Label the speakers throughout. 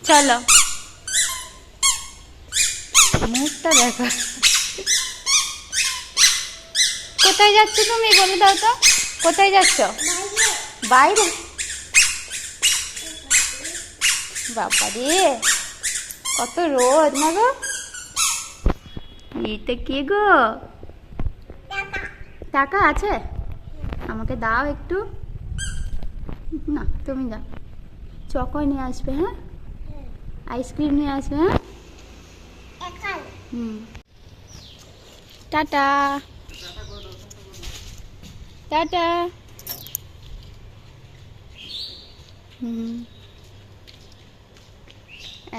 Speaker 1: চলো, মুখটা দেখো। কোথায় যাচ্ছ তুমি বলে দাও তো, কোথায় যাচ্ছ? বাইরে? বাবা রে, কত রোদ না গো। এটা কে গো? টাকা আছে? আমাকে দাও একটু। না, তুমি দাও। চকো নিয়ে আসবে, হ্যাঁ? আইসক্রিম নিয়ে আসবে, হ্যাঁ? Tata tata.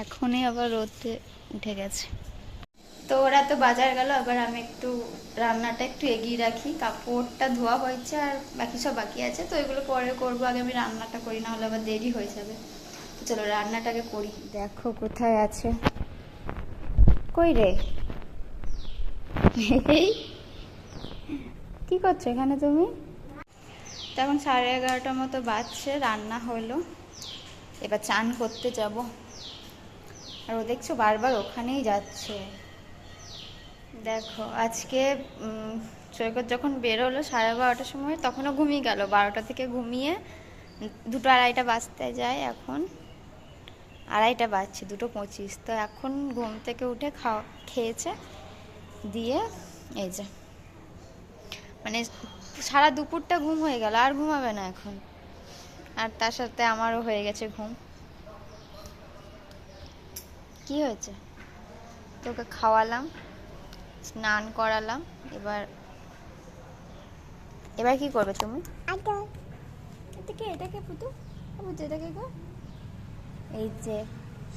Speaker 1: এখনই আবার রোদে উঠে গেছে। তো ওরা তো বাজার গেল, আবার আমি একটু রান্নাটা একটু এগিয়ে রাখি। কাপড়টা ধোয়া হয়েছে আর বাকি সব বাকি আছে, তো এগুলো পরে করবো। আগে আমি রান্নাটা করি, না হলে আবার দেরি হয়ে যাবে। তো চলো রান্নাটাকে করি। দেখো কোথায় আছে, কই রে? কি করছো এখানে তুমি? তখন 11:30টার মতো বাজছে, রান্না হলো। এবার চান করতে যাব। আর ও দেখছো বারবার ওখানেই যাচ্ছে। দেখো আজকে সৈকত যখন বেরোলো 12:30টার সময়, তখনও ঘুমিয়ে গেল। 12টা থেকে ঘুমিয়ে 2টো 2:30টা বাজতে যায়। এখন 2:30টা বাজছে, 2:25। তো এখন ঘুম থেকে উঠে খেয়েছে, দিয়ে এই যে মানে সারা দুপুরটা ঘুম হয়ে গেল, আর ঘুমাবে না এখন। আর তার সাথে আমারও হয়ে গেছে ঘুম। কি হয়েছে? তোকে খাওয়ালাম, স্নান করালাম। এবার এবার কি করবে তুমি? এটাকে পুতু বুঝছে, এটাকে গো। এই যে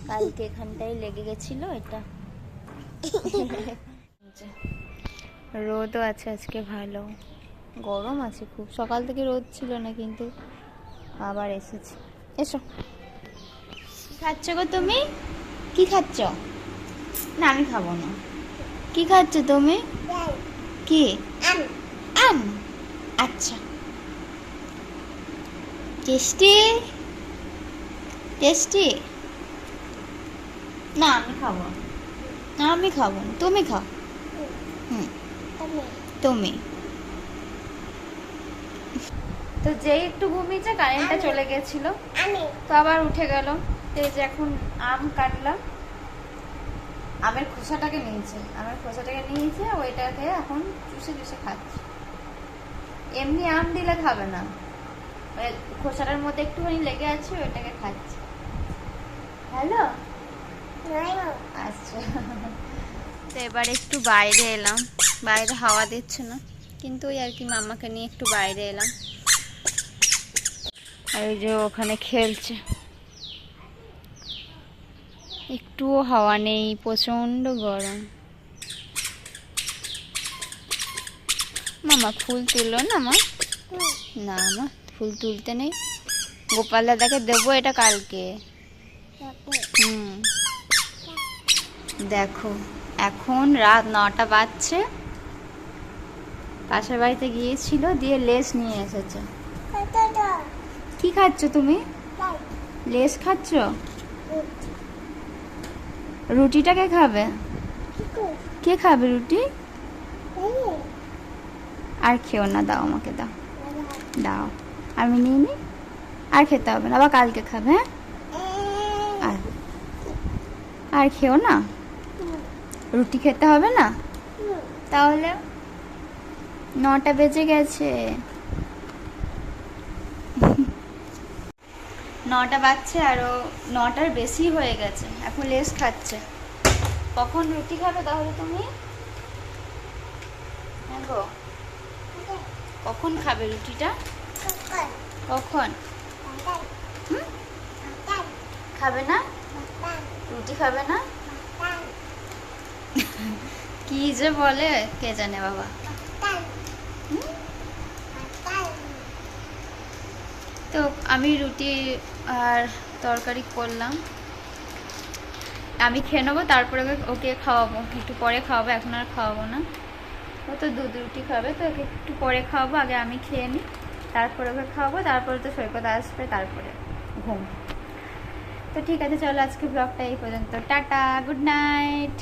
Speaker 1: কালকে এখানটাই লেগে গেছিল এটা। রোদও আছে আজকে, ভালো গরম আছে খুব। সকাল থেকে রোদ ছিল না, কিন্তু আবার এসেছে। এসো। খাচ্ছ গো তুমি? কি খাচ্ছ? না আমি খাবো না। কি খাচ্ছ তুমি? কি? আম। আচ্ছা, টেস্টি টেস্টি। না আমি খাবো না, আমি খাবো না, তুমি খাও। তুমি তো যেই একটু ঘুমিয়েছে কারেন্টটা চলে গেছিল, তো আবার উঠে গেল। এই যে এখন আম কাটলাম, আমের খোসাটাকে নিয়েছে, ওইটাকে এখন চুষে চুষে খাচ্ছে। এমনি আম দিলে খাবে না, খোসাটার মধ্যে একটুখানি লেগে আছে, ওইটাকে খাচ্ছে। হ্যালো, আচ্ছা। তো এবার একটু বাইরে এলাম, বাইরে হাওয়া দিচ্ছে না, কিন্তু ওই আর কি মাম্মাকে নিয়ে একটু বাইরে এলাম। আর ওই যে ওখানে খেলছে, একটুও হাওয়া নেই, প্রচন্ড গরম। মামা ফুল তুললো না মা? না মা, ফুল তুলতে নেই। গোপাল দাদাকে দেবো এটা কালকে। দেখো এখন রাত 9টা বাজছে। পাশের বাড়িতে গিয়েছিল, দিয়ে লেস নিয়ে এসেছে। কি খাচ্ছ তুমি? লেস খাচ্ছ? রুটিটাকে খাবে? কে খাবে রুটি? আর খেও না, দাও আমাকে, দাও দাও, আমি নিয়ে নি। আর খেতে হবে না, আবার কালকে খাবে, হ্যাঁ? আর খেও না, রুটি খেতে হবে না তাহলে? 9টা বেজে গেছে, 9টা বাজছে, আরো 9টার বেশি হয়ে গেছে, এখন লেস খাচ্ছে। কখন রুটি খাবে তাহলে তুমি? হ্যাঁ গো, কখন খাবে রুটিটা? কখন? খাবে না রুটি? খাবে না? কি যে বলে কে জানে বাবা। তো আমি রুটি আর তরকারি করলাম, আমি খেয়ে নেবো, তারপরে ওকে খাওয়াবো, একটু পরে খাওয়াবো, এখন আর খাওয়াবো না। ও তো দুধ রুটি খাবে, তো ওকে একটু পরে খাওয়াবো, আগে আমি খেয়ে নিই, তারপরে ওকে খাওয়াবো, তারপরে তো সৈকত আসবে, তারপরে ঘুম। তো ঠিক আছে, চলো আজকে ব্লগটা এই পর্যন্ত। Tata, good night.